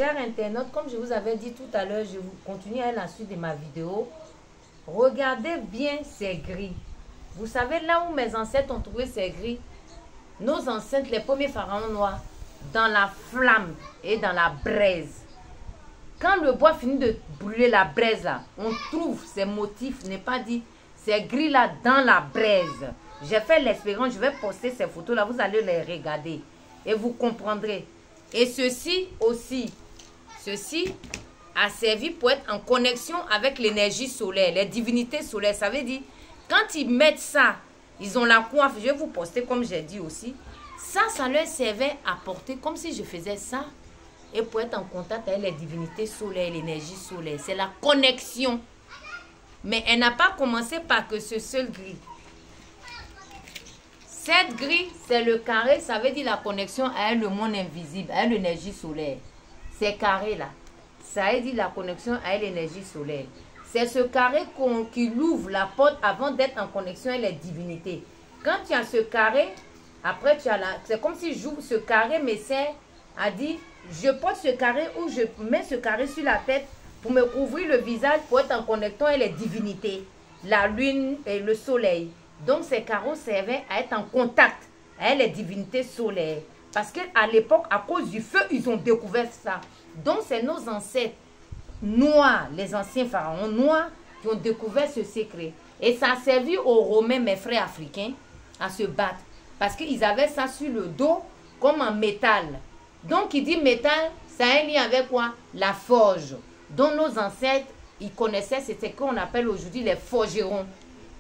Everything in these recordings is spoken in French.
Chers internautes, comme je vous avais dit tout à l'heure, je vous continue à la suite de ma vidéo. Regardez bien ces grilles. Vous savez, là où mes ancêtres ont trouvé ces grilles, nos ancêtres, les premiers pharaons noirs, dans la flamme et dans la braise. Quand le bois finit de brûler la braise là, on trouve ces motifs, n'est pas dit, ces grilles là dans la braise. J'ai fait l'expérience, je vais poster ces photos là, vous allez les regarder et vous comprendrez. Et ceci aussi, ceci a servi pour être en connexion avec l'énergie solaire, les divinités solaires. Ça veut dire, quand ils mettent ça, ils ont la coiffe, je vais vous poster comme j'ai dit aussi. Ça leur servait à porter comme si je faisais ça. Et pour être en contact avec les divinités solaires, l'énergie solaire. C'est la connexion. Mais elle n'a pas commencé par que ce seul gris. Cette grille, c'est le carré, ça veut dire la connexion avec le monde invisible, avec l'énergie solaire. C'est carré là. Ça veut dire la connexion avec l'énergie solaire. C'est ce carré qui ouvre la porte avant d'être en connexion avec les divinités. Quand tu as ce carré, après tu as la... C'est comme si j'ouvre ce carré, mais c'est à dire, je porte ce carré ou je mets ce carré sur la tête pour me couvrir le visage pour être en connexion avec les divinités. La lune et le soleil. Donc, ces carreaux servaient à être en contact avec les divinités solaires. Parce qu'à l'époque, à cause du feu, ils ont découvert ça. Donc, c'est nos ancêtres noirs, les anciens pharaons noirs, qui ont découvert ce secret. Et ça a servi aux Romains, mes frères africains, à se battre. Parce qu'ils avaient ça sur le dos, comme en métal. Donc, il dit métal, ça a un lien avec quoi? La forge. Donc, nos ancêtres, ils connaissaient, c'est ce qu'on appelle aujourd'hui les forgerons.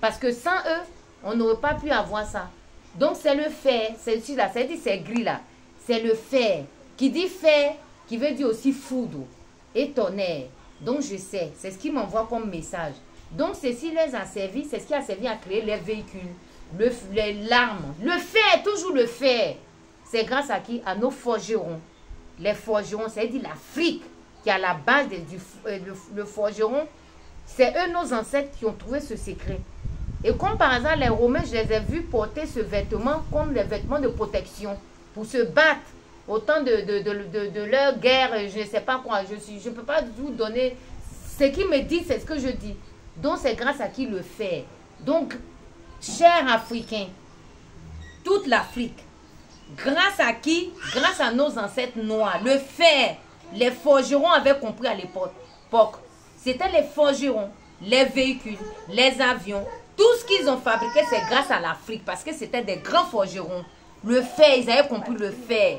Parce que sans eux, on n'aurait pas pu avoir ça. Donc, c'est le fer. C'est ici là. C'est dit, c'est gris là. C'est le fer. Qui dit fer, qui veut dire aussi foudre et tonnerre. Donc, je sais. C'est ce qui m'envoie comme message. Donc, ceci les a servi. C'est ce qui a servi à créer les véhicules. Les larmes. Le fer, toujours le fer. C'est grâce à qui? À nos forgerons. Les forgerons, c'est-à-dire l'Afrique qui est à la base le forgeron. C'est eux, nos ancêtres, qui ont trouvé ce secret. Et comme par hasard, les Romains, je les ai vus porter ce vêtement comme des vêtements de protection pour se battre au temps de leur guerre, je ne sais pas quoi. Je ne peux pas vous donner ce qui me dit, c'est ce que je dis. Donc, c'est grâce à qui le fait. Donc, chers Africains, toute l'Afrique, grâce à qui? Grâce à nos ancêtres noirs. Le fer, les forgerons avaient compris à l'époque. C'était les forgerons, les véhicules, les avions. Tout ce qu'ils ont fabriqué, c'est grâce à l'Afrique. Parce que c'était des grands forgerons. Le fer, ils avaient compris le fer.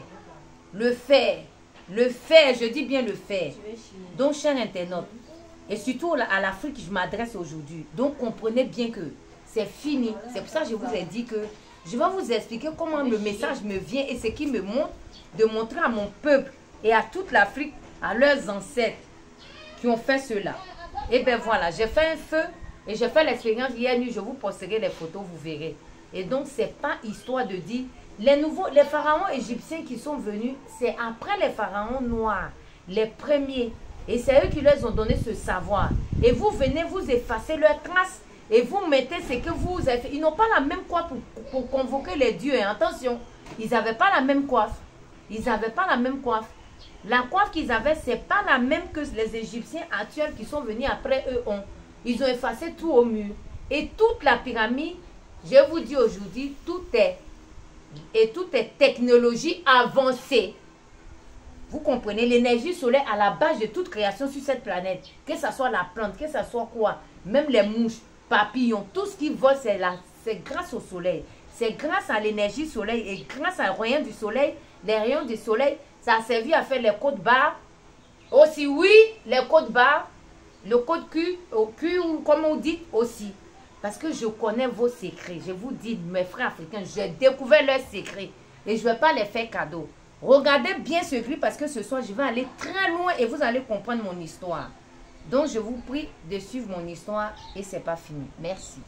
Le fer. Le fer, je dis bien le fer. Donc, chers internautes, et surtout à l'Afrique, je m'adresse aujourd'hui. Donc, comprenez bien que c'est fini. C'est pour ça que je vous ai dit que je vais vous expliquer comment le message me vient et ce qui me montre de montrer à mon peuple et à toute l'Afrique, à leurs ancêtres qui ont fait cela. Et bien voilà, j'ai fait un feu. Et j'ai fait l'expérience hier nuit, je vous posterai les photos, vous verrez. Et donc, ce n'est pas histoire de dire, les pharaons égyptiens qui sont venus, c'est après les pharaons noirs, les premiers. Et c'est eux qui leur ont donné ce savoir. Et vous venez, vous effacez leurs traces et vous mettez ce que vous avez fait. Ils n'ont pas la même coiffe pour convoquer les dieux. Et attention, ils n'avaient pas la même coiffe. Ils n'avaient pas la même coiffe. La coiffe qu'ils avaient, ce n'est pas la même que les Égyptiens actuels qui sont venus après eux ont. Ils ont effacé tout au mur. Et toute la pyramide, je vous dis aujourd'hui, tout est technologie avancée. Vous comprenez, l'énergie solaire à la base de toute création sur cette planète. Que ce soit la plante, que ce soit quoi, même les mouches, papillons, tout ce qui vole, c'est grâce au soleil. C'est grâce à l'énergie solaire et grâce aux rayons du soleil. Les rayons du soleil, ça a servi à faire les côtes barres. Aussi, oui, les côtes barres. Le code Q, ou comme on dit aussi. Parce que je connais vos secrets. Je vous dis, mes frères africains, j'ai découvert leurs secrets. Et je ne vais pas les faire cadeau. Regardez bien ce gris parce que ce soir, je vais aller très loin et vous allez comprendre mon histoire. Donc, je vous prie de suivre mon histoire et ce n'est pas fini. Merci.